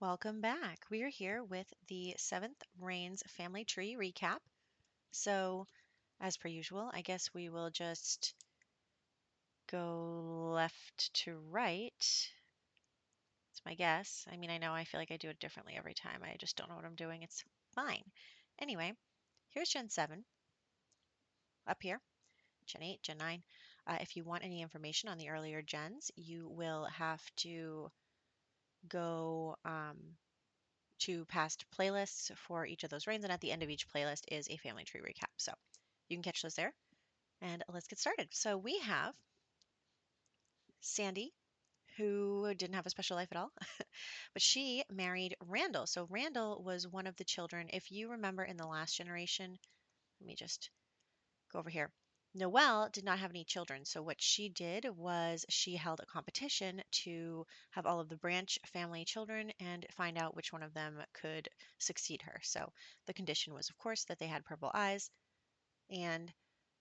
Welcome back. We are here with the Seventh Reigns family tree recap. So, as per usual, I guess we will just go left to right. It's my guess. I mean, I know I feel like I do it differently every time. I just don't know what I'm doing. It's fine. Anyway, here's Gen 7 up here, Gen 8, Gen 9. If you want any information on the earlier gens, you will have to go to past playlists for each of those reigns, and at the end of each playlist is a family tree recap. So you can catch those there. And let's get started. So we have Sandy, who didn't have a special life at all, but she married Randall. So Randall was one of the children. If you remember in the last generation, let me just go over here. Noelle did not have any children. So what she did was she held a competition to have all of the branch family children and find out which one of them could succeed her. So the condition was, of course, that they had purple eyes and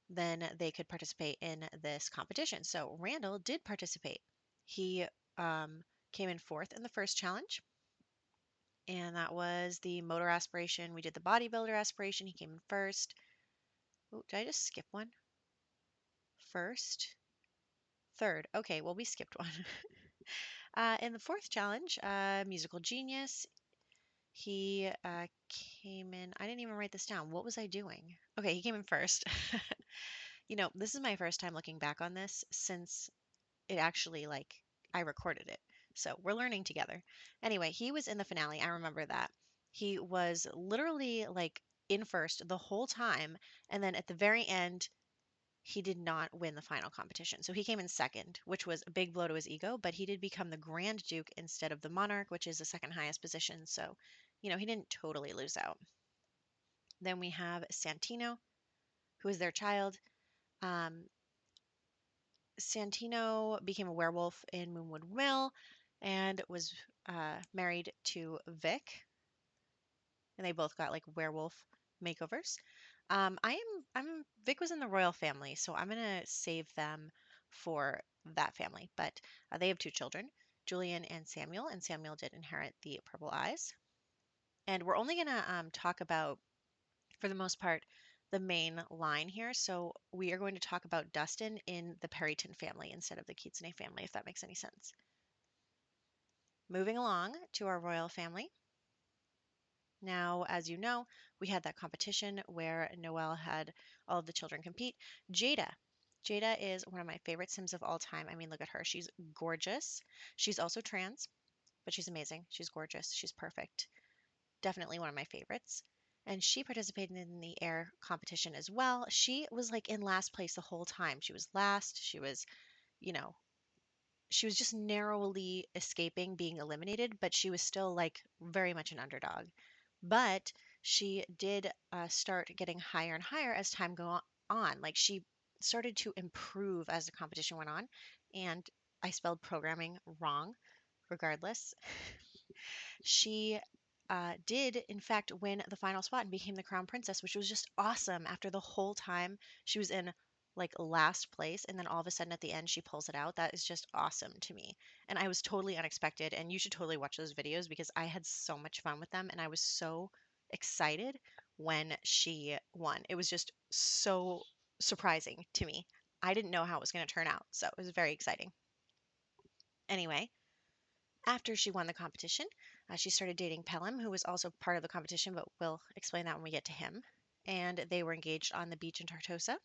then they could participate in this competition. So Randall did participate. He came in fourth in the first challenge, and that was the motor aspiration. We did the bodybuilder aspiration. He came in first. Oh, did I just skip one? First, third. Okay, well, we skipped one. In the fourth challenge, musical genius, he came in. I didn't even write this down. What was I doing? Okay, he came in first. This is my first time looking back on this since it actually, like, I recorded it. So we're learning together. Anyway, he was in the finale. I remember that. He was literally like in first the whole time. And then at the very end, he did not win the final competition. So he came in second, which was a big blow to his ego, but he did become the Grand Duke instead of the Monarch, which is the second highest position. So, he didn't totally lose out. Then we have Santino, who is their child. Um, Santino became a werewolf in Moonwood Mill and was married to Vic, and they both got like werewolf makeovers. I'm Vic was in the royal family, so I'm gonna save them for that family. But they have two children, Julian and Samuel did inherit the purple eyes. And we're only gonna talk about, for the most part, the main line here. So we are going to talk about Dustin in the Perryton family instead of the Kitsune family, if that makes any sense. Moving along to our royal family. Now, as you know, we had that competition where Noelle had all of the children compete. Jada. Jada is one of my favorite Sims of all time. I mean, look at her. She's gorgeous. She's also trans, but she's amazing. She's gorgeous. She's perfect. Definitely one of my favorites. And she participated in the air competition as well. She was like in last place the whole time. She was last. You know, she was just narrowly escaping being eliminated, but she was still like very much an underdog. But she did start getting higher and higher as time go on. Like she started to improve as the competition went on. And I spelled programming wrong, regardless. She did, in fact, win the final spot and became the crown princess, which was just awesome. After the whole time she was in like last place, and then all of a sudden at the end she pulls it out. That is just awesome to me. And I was totally unexpected. And you should totally watch those videos because I had so much fun with them, and I was so excited when she won. It was just so surprising to me. I didn't know how it was going to turn out, so it was very exciting. Anyway, after she won the competition, she started dating Pelham, who was also part of the competition, but we'll explain that when we get to him. And they were engaged on the beach in Tartosa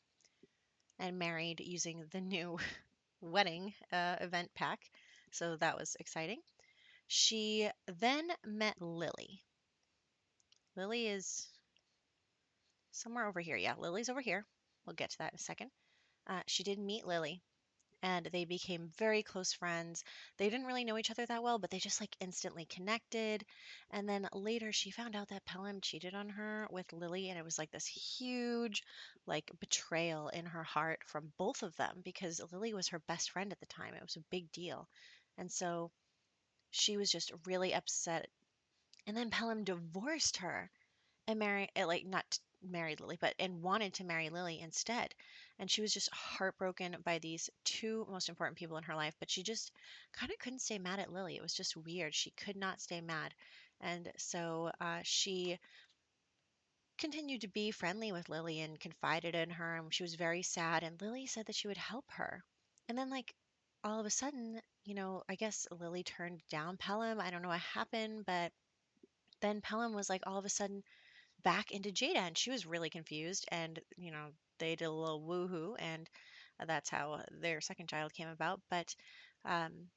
and married using the new wedding event pack. So that was exciting. She then met Lily. Lily is somewhere over here. Yeah, Lily's over here. We'll get to that in a second. She did meet Lily, and they became very close friends. They didn't really know each other that well, but they just like instantly connected. And then later she found out that Pelham cheated on her with Lily, and it was like this huge like betrayal in her heart from both of them because Lily was her best friend at the time. It was a big deal. And so she was just really upset. And then Pelham divorced her and married, like not married Lily, but and wanted to marry Lily instead. And she was just heartbroken by these two most important people in her life, but she just kind of couldn't stay mad at Lily. It was just weird. She could not stay mad. And so she continued to be friendly with Lily and confided in her. And she was very sad. And Lily said that she would help her. And then, like, all of a sudden, I guess Lily turned down Pelham. I don't know what happened, but then Pelham was like all of a sudden back into Jada, and she was really confused. And they did a little woohoo, and that's how their second child came about. But um,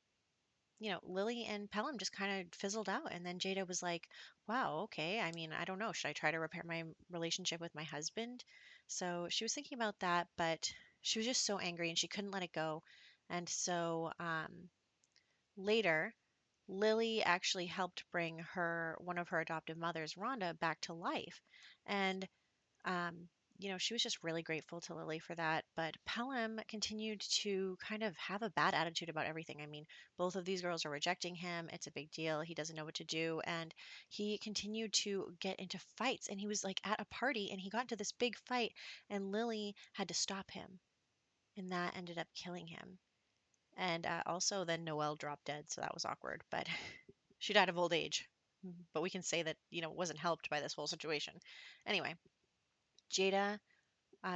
Lily and Pelham just kind of fizzled out, and then Jada was like, "Wow, okay. I mean, I don't know. Should I try to repair my relationship with my husband?" So she was thinking about that, but she was just so angry, and she couldn't let it go. And so later, Lily actually helped bring one of her adoptive mothers, Rhonda, back to life. And um, she was just really grateful to Lily for that. But Pelham continued to kind of have a bad attitude about everything. I mean, both of these girls are rejecting him. It's a big deal. He doesn't know what to do. And he continued to get into fights. And he was like at a party and he got into this big fight, and Lily had to stop him. And that ended up killing him. And also, then Noelle dropped dead. So that was awkward. But she died of old age. But we can say that, wasn't helped by this whole situation. Anyway, Jada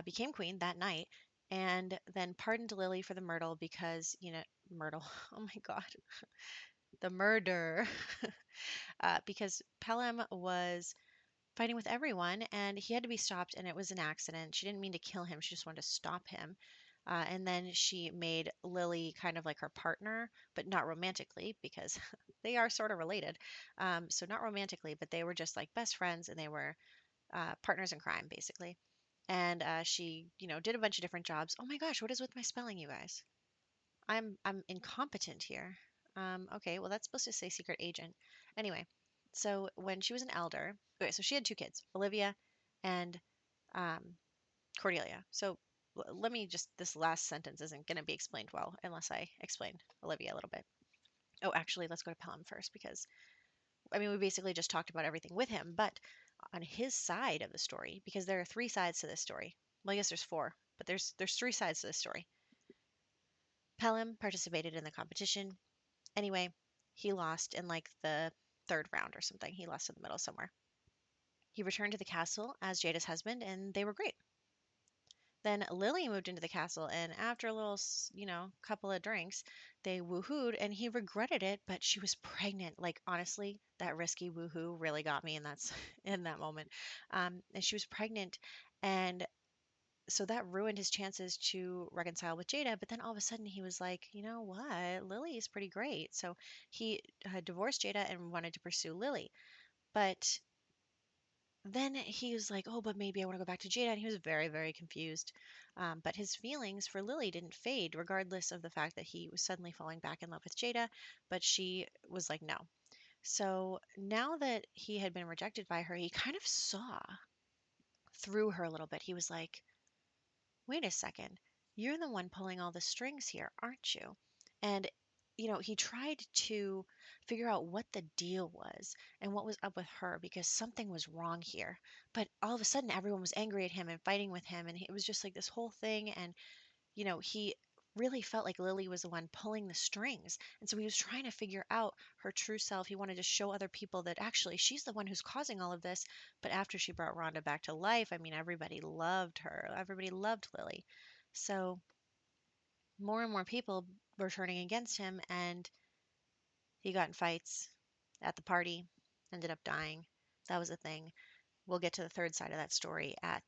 became queen that night and then pardoned Lily for the myrtle because, myrtle, oh my God, the murder, because Pelham was fighting with everyone and he had to be stopped and it was an accident. She didn't mean to kill him, she just wanted to stop him. And then she made Lily kind of like her partner, but not romantically because they are sort of related. So, not romantically, but they were just like best friends and they were partners in crime, basically. And she, did a bunch of different jobs. Oh my gosh, what is with my spelling, you guys? I'm incompetent here. Okay, well that's supposed to say secret agent. Anyway, so when she was an elder, okay, so she had two kids, Olivia and um, Cordelia. So let me just this last sentence isn't going to be explained well unless I explain Olivia a little bit. Oh, actually, let's go to Pelham first because I mean we basically just talked about everything with him, but on his side of the story, because there are three sides to this story. Well, I guess there's four, but there's three sides to this story. Pelham participated in the competition. Anyway, he lost in like the third round or something. He lost in the middle somewhere. He returned to the castle as Jada's husband, and they were great. Then Lily moved into the castle, and after a little, couple of drinks, they woohooed, and he regretted it, but she was pregnant. Like honestly, that risky woohoo really got me, and that's in that moment. And she was pregnant, and so that ruined his chances to reconcile with Jada. But then all of a sudden, he was like, you know what, Lily is pretty great. So he divorced Jada and wanted to pursue Lily, but then he was like, oh, but maybe I want to go back to Jada. And he was very, very confused. But his feelings for Lily didn't fade, regardless of the fact that he was suddenly falling back in love with Jada. But she was like, no. So now that he had been rejected by her, he kind of saw through her a little bit. He was like, wait a second, you're the one pulling all the strings here, aren't you? And, he tried to figure out what the deal was and what was up with her because something was wrong here. But all of a sudden, everyone was angry at him and fighting with him. And it was just like this whole thing. And, he really felt like Lily was the one pulling the strings. And so he was trying to figure out her true self. He wanted to show other people that actually she's the one who's causing all of this. But after she brought Rhonda back to life, I mean, everybody loved her. Everybody loved Lily. So more and more people were turning against him, and he got in fights at the party, ended up dying. That was a thing. We'll get to the third side of that story at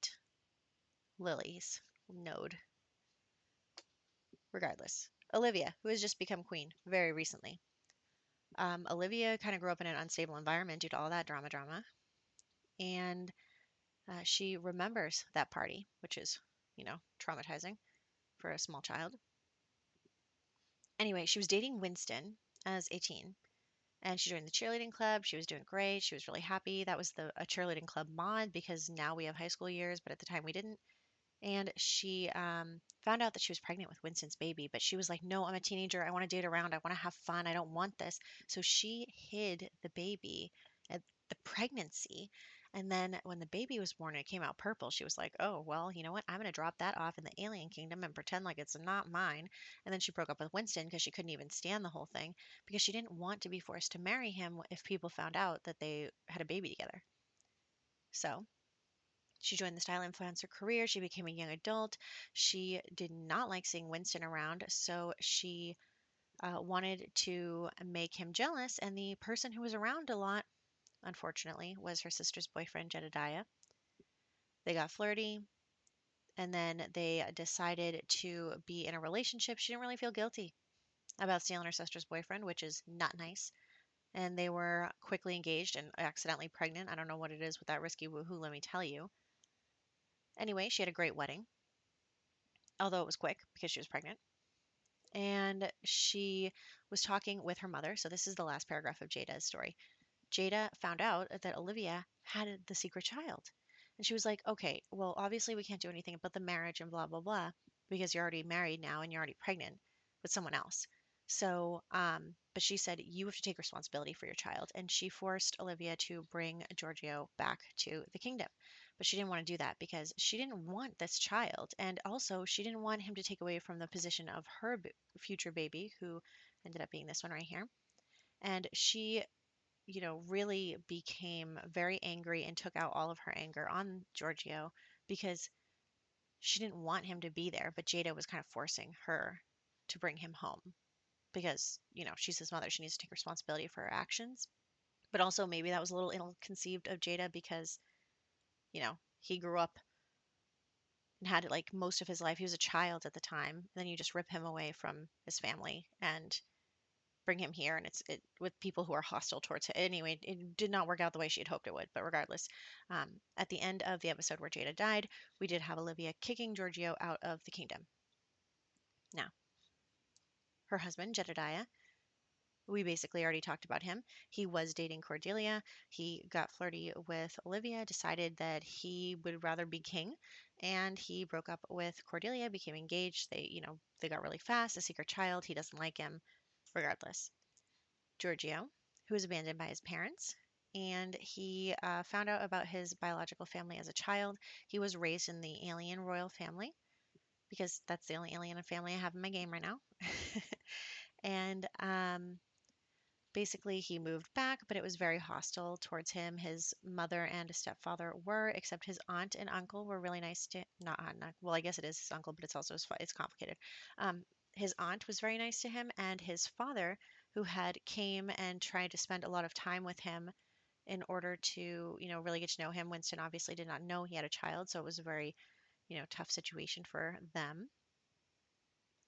Lily's node. Regardless, Olivia, who has just become queen very recently. Olivia kind of grew up in an unstable environment due to all that drama, and she remembers that party, which is, traumatizing for a small child. Anyway, she was dating Winston as a teen, and she joined the cheerleading club. She was doing great. She was really happy. That was a cheerleading club mod because now we have high school years, but at the time we didn't. And she found out that she was pregnant with Winston's baby, but she was like, no, I'm a teenager. I want to date around. I want to have fun. I don't want this. So she hid the baby, the pregnancy. And then when the baby was born and it came out purple, she was like, oh, well, you know what? I'm going to drop that off in the alien kingdom and pretend like it's not mine. And then she broke up with Winston because she couldn't even stand the whole thing because she didn't want to be forced to marry him if people found out that they had a baby together. So she joined the style influencer career. She became a young adult. She did not like seeing Winston around, so she wanted to make him jealous. And the person who was around a lot, unfortunately, was her sister's boyfriend, Jedediah. They got flirty, and then they decided to be in a relationship. She didn't really feel guilty about stealing her sister's boyfriend, which is not nice. And they were quickly engaged and accidentally pregnant. I don't know what it is with that risky woohoo, let me tell you. Anyway, she had a great wedding, although it was quick because she was pregnant. And she was talking with her mother. So this is the last paragraph of Jada's story. Jada found out that Olivia had the secret child. And she was like, okay, well, obviously we can't do anything about the marriage and blah, blah, blah, because you're already married now and you're already pregnant with someone else. So, but she said, you have to take responsibility for your child. And she forced Olivia to bring Giorgio back to the kingdom. But she didn't want to do that because she didn't want this child. And also, she didn't want him to take away from the position of her future baby, who ended up being this one right here. And she really became very angry and took out all of her anger on Giorgio because she didn't want him to be there, but Jada was kind of forcing her to bring him home because, she's his mother. She needs to take responsibility for her actions. But also, maybe that was a little ill conceived of Jada because, he grew up and had like most of his life. He was a child at the time. And then you just rip him away from his family and bring him here, and it with people who are hostile towards him. Anyway, it did not work out the way she had hoped it would. But regardless, at the end of the episode where Jada died, we did have Olivia kicking Giorgio out of the kingdom. Now, her husband Jedediah, we basically already talked about him. He was dating Cordelia. He got flirty with Olivia, decided that he would rather be king, and he broke up with Cordelia, became engaged. They got really fast. A secret child. He doesn't like him. Regardless, Giorgio, who was abandoned by his parents, and he found out about his biological family as a child. He was raised in the alien royal family because that's the only alien family I have in my game right now. And basically, he moved back, but it was very hostile towards him. His mother and his stepfather were, except his aunt and uncle were really nice to, not aunt, well, I guess it is his uncle, but it's also it's complicated. Um, his aunt was very nice to him, and his father, who had came and tried to spend a lot of time with him in order to, really get to know him. Winston obviously did not know he had a child, so it was a very, tough situation for them.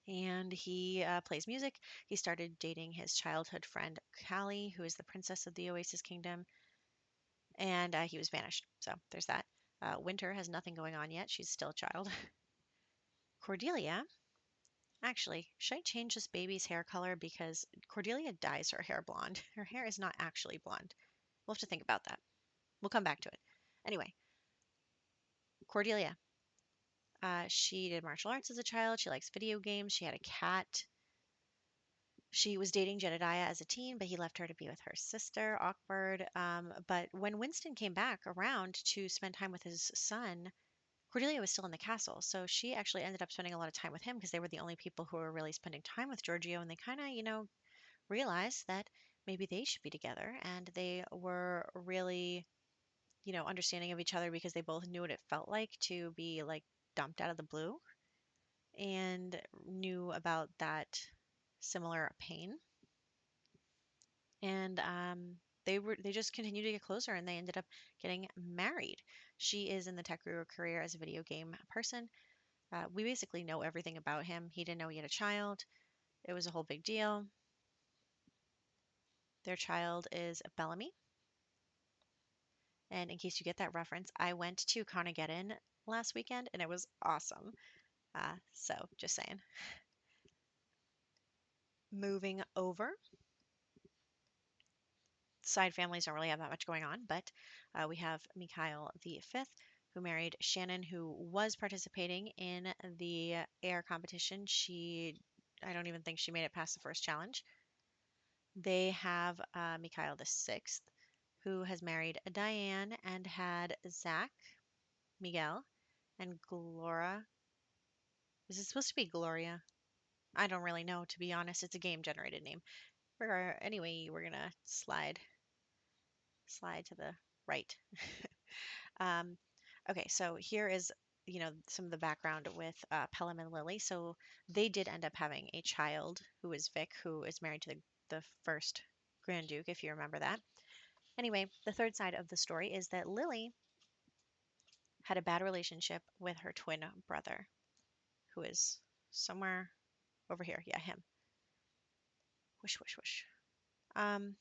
And he plays music. He started dating his childhood friend Callie, who is the princess of the Oasis Kingdom, and he was banished. So there's that. Winter has nothing going on yet. She's still a child. Cordelia, actually, should I change this baby's hair color? Because Cordelia dyes her hair blonde. Her hair is not actually blonde. We'll have to think about that. We'll come back to it. Anyway, Cordelia. She did martial arts as a child. She likes video games. She had a cat. She was dating Jedediah as a teen, but he left her to be with her sister. Awkward. But when Winston came back around to spend time with his son, Cordelia was still in the castle. So she actually ended up spending a lot of time with him because they were the only people who were really spending time with Giorgio. And they kind of, realized that maybe they should be together. And they were really, understanding of each other because they both knew what it felt like to be like dumped out of the blue and knew about that similar pain. And they just continued to get closer, and they ended up getting married. She is in the tech career as a video game person. We basically know everything about him. He didn't know he had a child. It was a whole big deal. Their child is Bellamy. And in case you get that reference, I went to Carnegie last weekend, and it was awesome. So just saying. Moving over, side families don't really have that much going on, but we have Mikhail the Fifth, who married Shannon, who was participating in the air competition. I don't even think she made it past the first challenge. They have Mikhail the Sixth, who has married Diane and had Zach, Miguel, and Glora. Is it supposed to be Gloria? I don't really know, to be honest. It's a game generated name. Anyway, we're gonna slide to the right. Um, okay, so here is, some of the background with Pelham and Lily. So they did end up having a child who is Vic, who is married to the first Grand Duke, if you remember that. Anyway, the third side of the story is that Lily had a bad relationship with her twin brother, who is somewhere over here. Yeah, him. Whoosh, whoosh, whoosh. Um,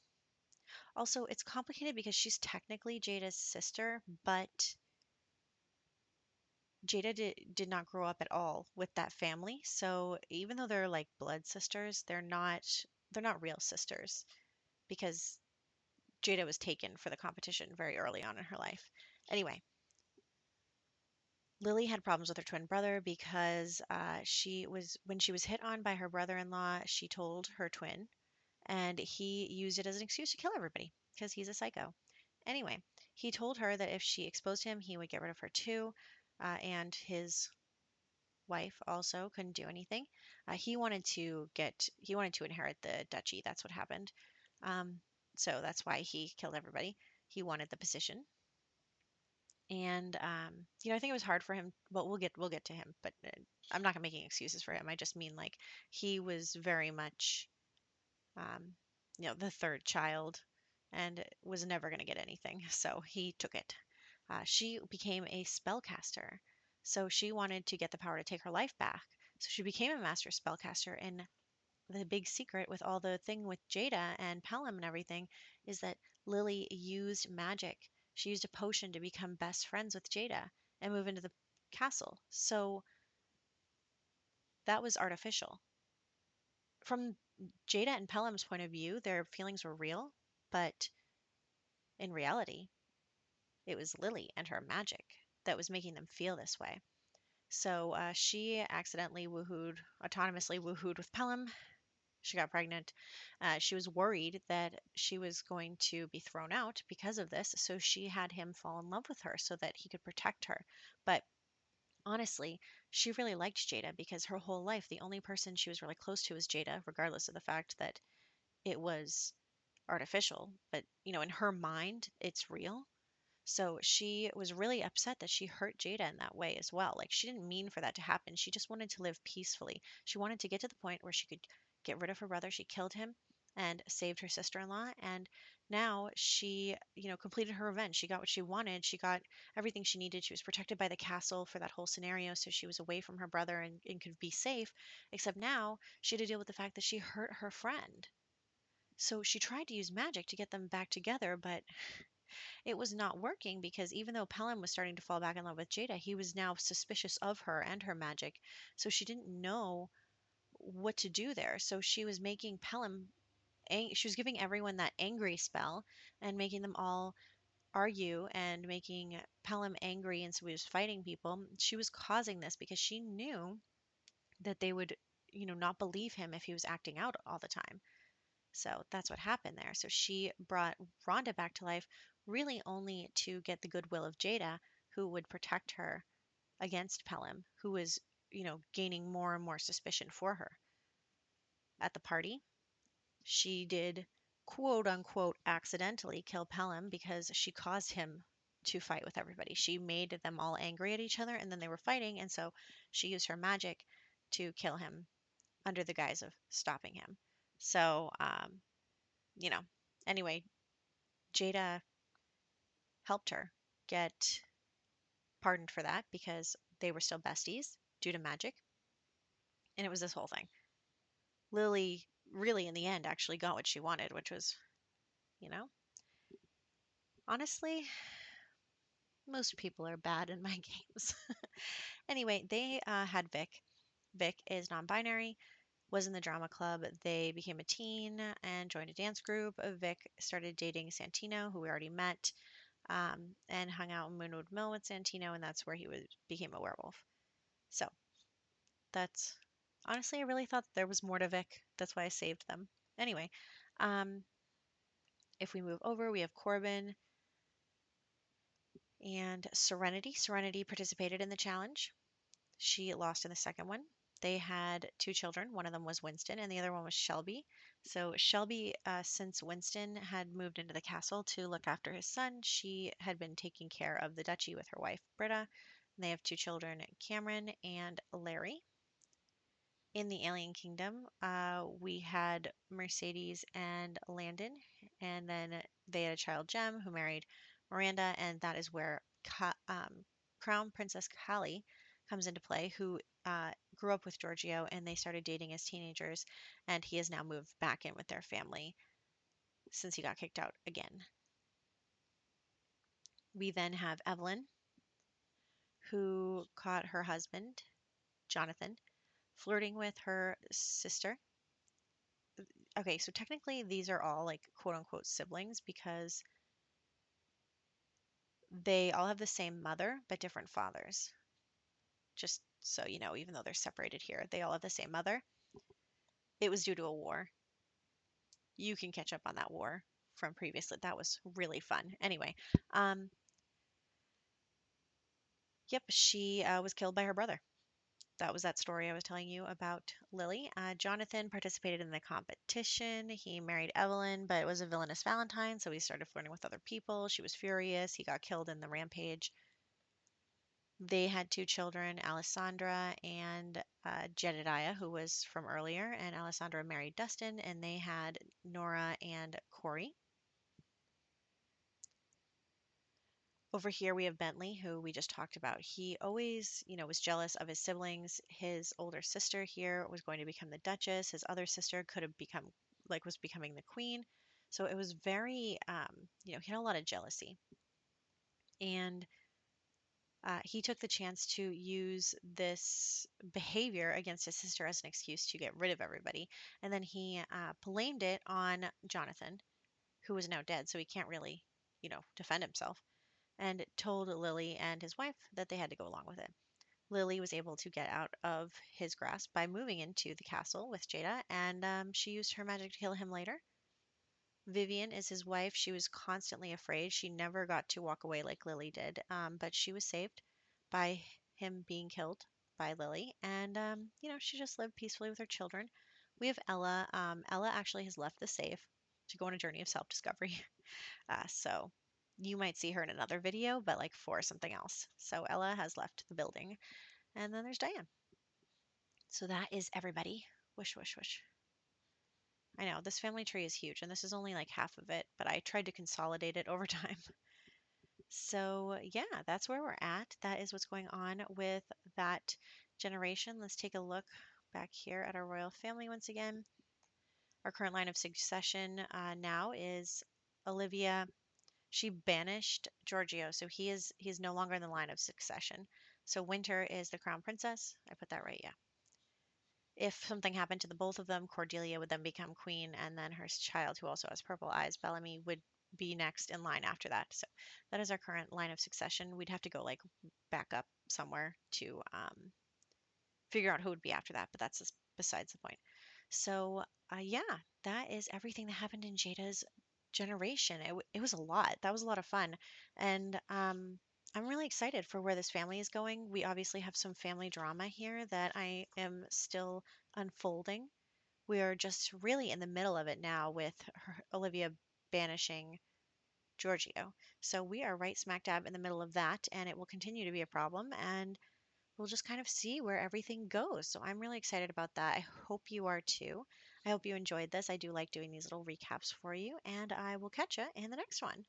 Also, it's complicated because she's technically Jada's sister, but Jada did not grow up at all with that family. So even though they're like blood sisters, they're not real sisters because Jada was taken for the competition very early on in her life. Anyway, Lily had problems with her twin brother because when she was hit on by her brother-in-law, she told her twin, and he used it as an excuse to kill everybody because he's a psycho. Anyway, he told her that if she exposed him, he would get rid of her too, and his wife also couldn't do anything. He wanted to inherit the duchy. That's what happened. Um, so that's why he killed everybody. He wanted the position, and I think it was hard for him. But we'll get to him. But I'm not making excuses for him. I just mean like he was very much um, the third child and was never going to get anything. So he took it. She became a spellcaster. So she wanted to get the power to take her life back. So she became a master spellcaster. And the big secret with all the thing with Jada and Pelham and everything is that Lily used magic. She used a potion to become best friends with Jada and move into the castle. So that was artificial. From Jada and Pelham's point of view, their feelings were real, but in reality, it was Lily and her magic that was making them feel this way. So she accidentally autonomously woohooed with Pelham. She got pregnant. She was worried that she was going to be thrown out because of this, so she had him fall in love with her so that he could protect her. But honestly, she really liked Jada because her whole life, the only person she was really close to was Jada, regardless of the fact that it was artificial. But, in her mind, it's real. So she was really upset that she hurt Jada in that way as well. Like she didn't mean for that to happen. She just wanted to live peacefully. She wanted to get to the point where she could get rid of her brother. She killed him and saved her sister-in-law. And now she, completed her revenge. She got what she wanted. She got everything she needed. She was protected by the castle for that whole scenario. So she was away from her brother and could be safe. Except now she had to deal with the fact that she hurt her friend. So she tried to use magic to get them back together, but it was not working because even though Pelham was starting to fall back in love with Jada, he was now suspicious of her and her magic. So she didn't know what to do there. So she was making she was giving everyone that angry spell and making them all argue and making Pelham angry. And so he was fighting people. She was causing this because she knew that they would, not believe him if he was acting out all the time. So that's what happened there. So she brought Rhonda back to life, really only to get the goodwill of Jada, who would protect her against Pelham, who was, gaining more and more suspicion for her. At the party, she did quote unquote accidentally kill Pelham because she caused him to fight with everybody. She made them all angry at each other and then they were fighting. And so she used her magic to kill him under the guise of stopping him. So, you know, anyway, Jada helped her get pardoned for that because they were still besties due to magic. And it was this whole thing. Lily really, in the end, actually got what she wanted, which was, you know, honestly, most people are bad in my games. Anyway, they had Vic. Vic is non binary, was in the drama club. They became a teen and joined a dance group. Vic started dating Santino, who we already met, and hung out in Moonwood Mill with Santino, and that's where became a werewolf. So that's honestly, I really thought there was more to Vic. That's why I saved them. Anyway, um, If we move over, we have Corbin and Serenity. Serenity participated in the challenge. She lost in the second one. They had two children. One of them was Winston, and the other one was Shelby. So, Shelby, since Winston had moved into the castle to look after his son, she had been taking care of the duchy with her wife, Britta. And they have two children, Cameron and Larry. In the Alien Kingdom, we had Mercedes and Landon, and then they had a child, Jem, who married Miranda, and that is where Crown Princess Callie comes into play, who grew up with Giorgio, and they started dating as teenagers, and he has now moved back in with their family since he got kicked out again. We then have Evelyn, who caught her husband, Jonathan, flirting with her sister. Okay, so technically these are all like quote unquote siblings because they all have the same mother but different fathers. Just so you know, even though they're separated here, they all have the same mother. It was due to a war. You can catch up on that war from previously. That was really fun. Anyway, um, yep, she was killed by her brother. That was that story I was telling you about Lily. Jonathan participated in the competition. He married Evelyn, but it was a villainous Valentine, so he started flirting with other people. She was furious. He got killed in the rampage. They had two children, Alessandra and Jedediah, who was from earlier, and Alessandra married Dustin, and they had Nora and Corey. Over here we have Bentley, who we just talked about. He always, was jealous of his siblings. His older sister here was going to become the Duchess. His other sister could have become, was becoming the Queen. So it was very, he had a lot of jealousy. And he took the chance to use this behavior against his sister as an excuse to get rid of everybody. And then he blamed it on Jonathan, who was now dead, so he can't really, defend himself, and told Lily and his wife that they had to go along with it. Lily was able to get out of his grasp by moving into the castle with Jada, and she used her magic to kill him later. Vivian is his wife. She was constantly afraid. She never got to walk away like Lily did, but she was saved by him being killed by Lily. And, she just lived peacefully with her children. We have Ella. Ella actually has left the safe to go on a journey of self discovery. So you might see her in another video, but like for something else. So Ella has left the building. And then there's Diane. So that is everybody. Wish, wish, wish. I know this family tree is huge, and this is only like half of it, but I tried to consolidate it over time. So, yeah, that's where we're at. That is what's going on with that generation. Let's take a look back here at our royal family once again. Our current line of succession now is Olivia. She banished Giorgio, so he's no longer in the line of succession. So Winter is the crown princess. I put that right, yeah. If something happened to the both of them, Cordelia would then become queen, and then her child, who also has purple eyes, Bellamy, would be next in line after that. So that is our current line of succession. We'd have to go like back up somewhere to figure out who would be after that, but that's just besides the point. So yeah, that is everything that happened in Jada's generation. It was a lot. That was a lot of fun, and I'm really excited for where this family is going. We obviously have some family drama here that I am still unfolding. We are just really in the middle of it now with Olivia banishing Giorgio. So we are right smack dab in the middle of that, and it will continue to be a problem. And we'll just kind of see where everything goes. So I'm really excited about that. I hope you are too. I hope you enjoyed this. I do like doing these little recaps for you, and I will catch you in the next one.